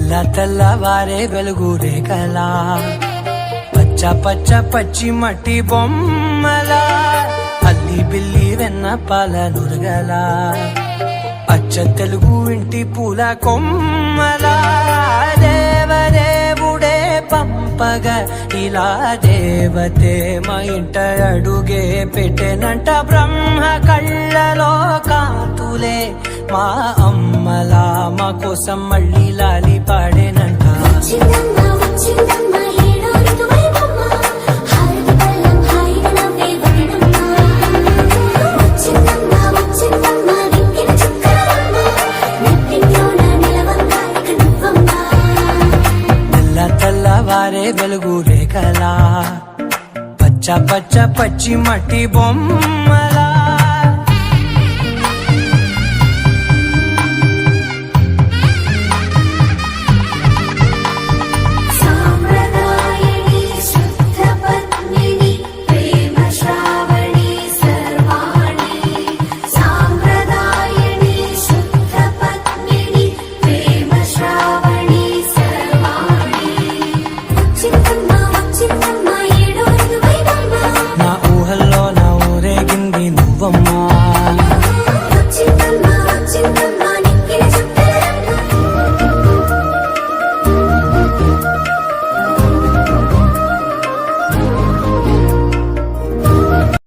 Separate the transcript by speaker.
Speaker 1: తెల్లవారే వెలుగు రేఖలా పచ్చ పచ్చ పచ్చి మట్టి బొమ్మలా అల్లి బిల్లి వెన్న పాల నురగలా అచ్చ తెలుగు ఇంటి పూల కొమ్మలా దేవదేవుడే పంపగా ఇలా దేవతే మా ఇంట అడుగే పెట్టెనంట బ్రహ్మ కళ్ళలో కాతులే మా అమ్మలా మా కోసం మళ్ళీ లాలి పాడేనంట. తెల్లవారే వెలుగు రేఖలా పచ్చ పచ్చ పచ్చి మట్టి బొమ్మలా నా ఊహల్లో నా ఊరేగింది నువ్వమ్మా.